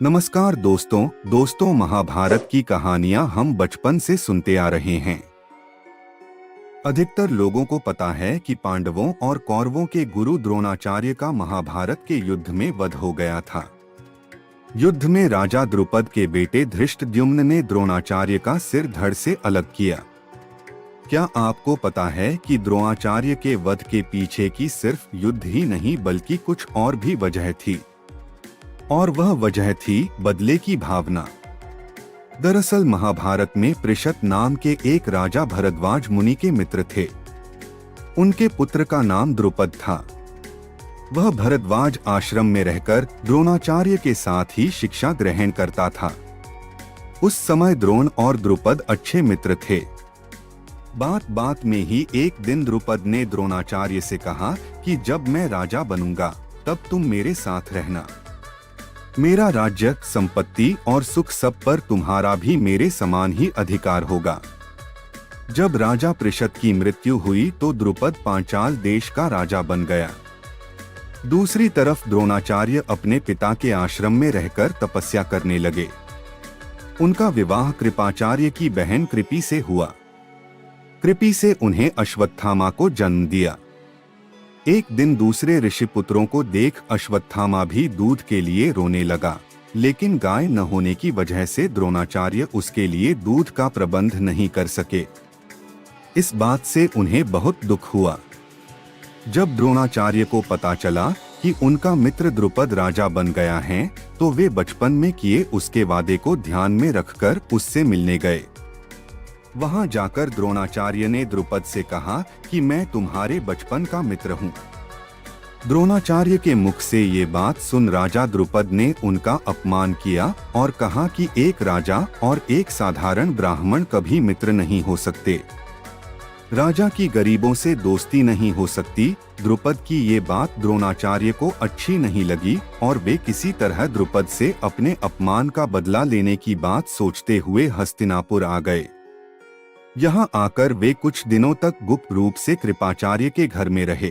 नमस्कार दोस्तों महाभारत की कहानियां हम बचपन से सुनते आ रहे हैं। अधिकतर लोगों को पता है कि पांडवों और कौरवों के गुरु द्रोणाचार्य का महाभारत के युद्ध में वध हो गया था। युद्ध में राजा द्रुपद के बेटे धृष्टद्युम्न ने द्रोणाचार्य का सिर धड़ से अलग किया। क्या आपको पता है कि द्रोणाचार्य के वध के पीछे की सिर्फ युद्ध ही नहीं बल्कि कुछ और भी वजह थी, और वह वजह थी बदले की भावना। दरअसल महाभारत में पृषत नाम के एक राजा भरद्वाज मुनि के मित्र थे। उनके पुत्र का नाम द्रुपद था। वह भरद्वाज आश्रम में रहकर द्रोणाचार्य के साथ ही शिक्षा ग्रहण करता था। उस समय द्रोण और द्रुपद अच्छे मित्र थे। बात बात में ही एक दिन द्रुपद ने द्रोणाचार्य से कहा कि जब मैं राजा बनूंगा तब तुम मेरे साथ रहना। मेरा राज्य, संपत्ति और सुख सब पर तुम्हारा भी मेरे समान ही अधिकार होगा। जब राजा पृषत की मृत्यु हुई तो द्रुपद पांचाल देश का राजा बन गया। दूसरी तरफ द्रोणाचार्य अपने पिता के आश्रम में रहकर तपस्या करने लगे। उनका विवाह कृपाचार्य की बहन कृपि से हुआ। कृपि से उन्हें अश्वत्थामा को जन्म दिया। एक दिन दूसरे ऋषिपुत्रों को देख अश्वत्थामा भी दूध के लिए रोने लगा, लेकिन गाय न होने की वजह से द्रोणाचार्य उसके लिए दूध का प्रबंध नहीं कर सके। इस बात से उन्हें बहुत दुख हुआ। जब द्रोणाचार्य को पता चला कि उनका मित्र द्रुपद राजा बन गया है, तो वे बचपन में किए उसके वादे को ध्यान में रखकर उससे मिलने गए। वहां जाकर द्रोणाचार्य ने द्रुपद से कहा कि मैं तुम्हारे बचपन का मित्र हूं। द्रोणाचार्य के मुख से ये बात सुन राजा द्रुपद ने उनका अपमान किया और कहा कि एक राजा और एक साधारण ब्राह्मण कभी मित्र नहीं हो सकते। राजा की गरीबों से दोस्ती नहीं हो सकती। द्रुपद की ये बात द्रोणाचार्य को अच्छी नहीं लगी और वे किसी तरह द्रुपद से अपने अपमान का बदला लेने की बात सोचते हुए हस्तिनापुर आ गए। यहाँ आकर वे कुछ दिनों तक गुप्त रूप से कृपाचार्य के घर में रहे।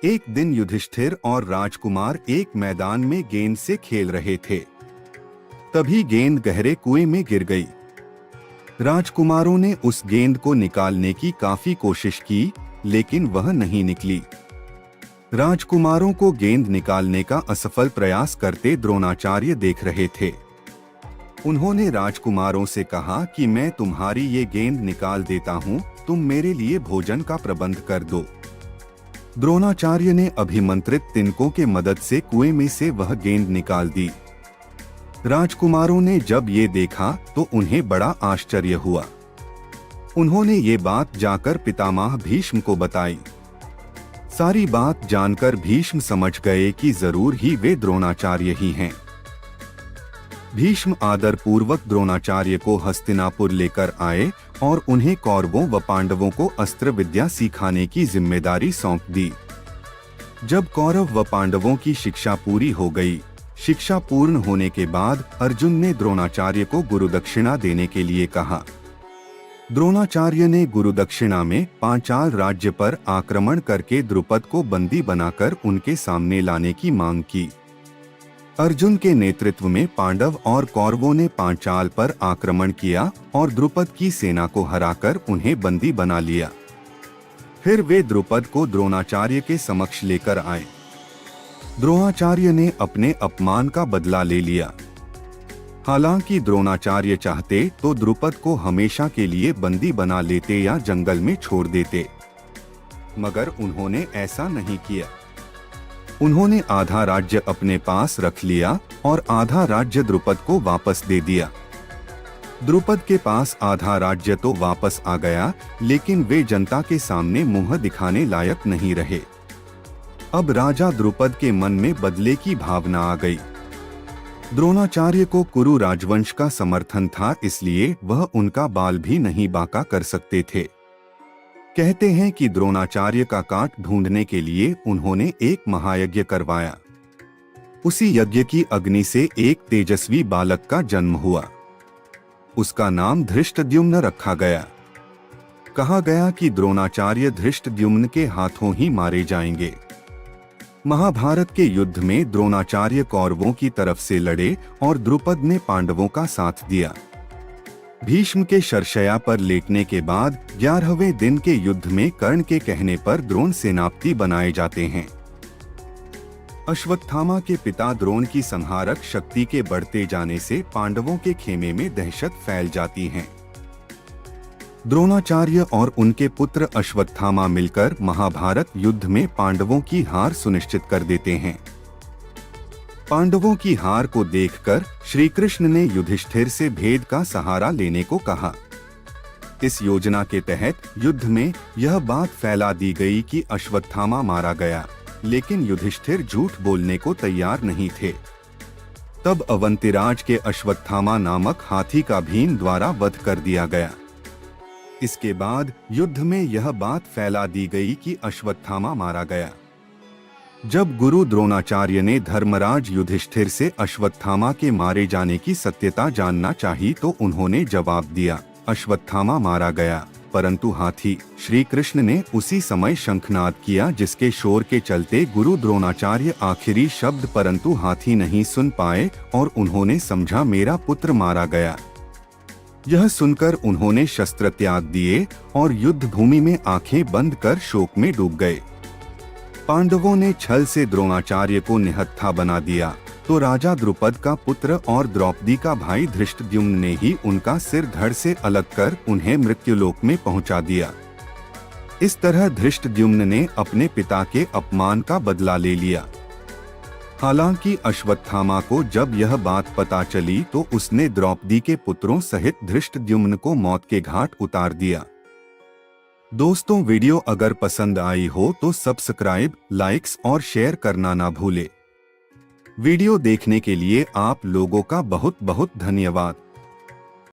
एक दिन युधिष्ठिर और राजकुमार एक मैदान में गेंद से खेल रहे थे। तभी गेंद गहरे कुएं में गिर गई। राजकुमारों ने उस गेंद को निकालने की काफी कोशिश की, लेकिन वह नहीं निकली। राजकुमारों को गेंद निकालने का असफल प्रयास करते द्रोणाचार्य देख रहे थे। उन्होंने राजकुमारों से कहा कि मैं तुम्हारी ये गेंद निकाल देता हूँ, तुम मेरे लिए भोजन का प्रबंध कर दो। द्रोणाचार्य ने अभिमंत्रित तिनकों के मदद से कुएं में से वह गेंद निकाल दी। राजकुमारों ने जब ये देखा तो उन्हें बड़ा आश्चर्य हुआ। उन्होंने ये बात जाकर पितामह भीष्म को बताई। सारी बात जानकर भीष्म समझ गए कि जरूर ही वे द्रोणाचार्य ही हैं। भीष्म आदर पूर्वक द्रोणाचार्य को हस्तिनापुर लेकर आए और उन्हें कौरवों व पांडवों को अस्त्र विद्या सिखाने की जिम्मेदारी सौंप दी। जब कौरव व पांडवों की शिक्षा पूरी हो गई, शिक्षा पूर्ण होने के बाद अर्जुन ने द्रोणाचार्य को गुरुदक्षिणा देने के लिए कहा। द्रोणाचार्य ने गुरुदक्षिणा में पांचाल राज्य पर आक्रमण करके द्रुपद को बंदी बनाकर उनके सामने लाने की मांग की। अर्जुन के नेतृत्व में पांडव और कौरवों ने पांचाल पर आक्रमण किया और द्रुपद की सेना को हराकर उन्हें बंदी बना लिया। फिर वे द्रुपद को द्रोणाचार्य के समक्ष लेकर आए। द्रोणाचार्य ने अपने अपमान का बदला ले लिया। हालांकि द्रोणाचार्य चाहते तो द्रुपद को हमेशा के लिए बंदी बना लेते या जंगल में छोड़ देते, मगर उन्होंने ऐसा नहीं किया। उन्होंने आधा राज्य अपने पास रख लिया और आधा राज्य द्रुपद को वापस दे दिया। द्रुपद के पास आधा राज्य तो वापस आ गया, लेकिन वे जनता के सामने मुंह दिखाने लायक नहीं रहे। अब राजा द्रुपद के मन में बदले की भावना आ गई। द्रोणाचार्य को कुरु राजवंश का समर्थन था, इसलिए वह उनका बाल भी नहीं बांका कर सकते थे। कहते हैं कि द्रोणाचार्य का काट ढूंढने के लिए उन्होंने एक महायज्ञ करवाया। उसी यज्ञ की अग्नि से एक तेजस्वी बालक का जन्म हुआ। उसका नाम धृष्टद्युम्न रखा गया। कहा गया कि द्रोणाचार्य धृष्टद्युम्न के हाथों ही मारे जाएंगे। महाभारत के युद्ध में द्रोणाचार्य कौरवों की तरफ से लड़े और द्रुपद ने पांडवों का साथ दिया। भीष्म के शरशया पर लेटने के बाद 11वें दिन के युद्ध में कर्ण के कहने पर द्रोण सेनापति बनाए जाते हैं। अश्वत्थामा के पिता द्रोण की संहारक शक्ति के बढ़ते जाने से पांडवों के खेमे में दहशत फैल जाती है। द्रोणाचार्य और उनके पुत्र अश्वत्थामा मिलकर महाभारत युद्ध में पांडवों की हार सुनिश्चित कर देते हैं। पांडवों की हार को देखकर श्री कृष्ण ने युधिष्ठिर से भेद का सहारा लेने को कहा। इस योजना के तहत युद्ध में यह बात फैला दी गई कि अश्वत्थामा मारा गया, लेकिन युधिष्ठिर झूठ बोलने को तैयार नहीं थे। तब अवंतिराज के अश्वत्थामा नामक हाथी का भीम द्वारा वध कर दिया गया। इसके बाद युद्ध में यह बात फैला दी गई कि अश्वत्थामा मारा गया। जब गुरु द्रोणाचार्य ने धर्मराज युधिष्ठिर से अश्वत्थामा के मारे जाने की सत्यता जानना चाही तो उन्होंने जवाब दिया, अश्वत्थामा मारा गया, परंतु हाथी। श्री कृष्ण ने उसी समय शंखनाद किया, जिसके शोर के चलते गुरु द्रोणाचार्य आखिरी शब्द परंतु हाथी नहीं सुन पाए और उन्होंने समझा मेरा पुत्र मारा गया। यह सुनकर उन्होंने शस्त्र त्याग दिए और युद्ध भूमि में आंखें बंद कर शोक में डूब गए। पांडवों ने छल से द्रोणाचार्य को निहत्था बना दिया तो राजा द्रुपद का पुत्र और द्रौपदी का भाई धृष्टद्युम्न ने ही उनका सिर धड़ से अलग कर उन्हें मृत्युलोक में पहुंचा दिया। इस तरह धृष्टद्युम्न ने अपने पिता के अपमान का बदला ले लिया। हालांकि अश्वत्थामा को जब यह बात पता चली तो उसने द्रौपदी के पुत्रों सहित धृष्टद्युम्न को मौत के घाट उतार दिया। दोस्तों, वीडियो अगर पसंद आई हो तो सब्सक्राइब, लाइक्स और शेयर करना ना भूले। वीडियो देखने के लिए आप लोगों का बहुत बहुत धन्यवाद।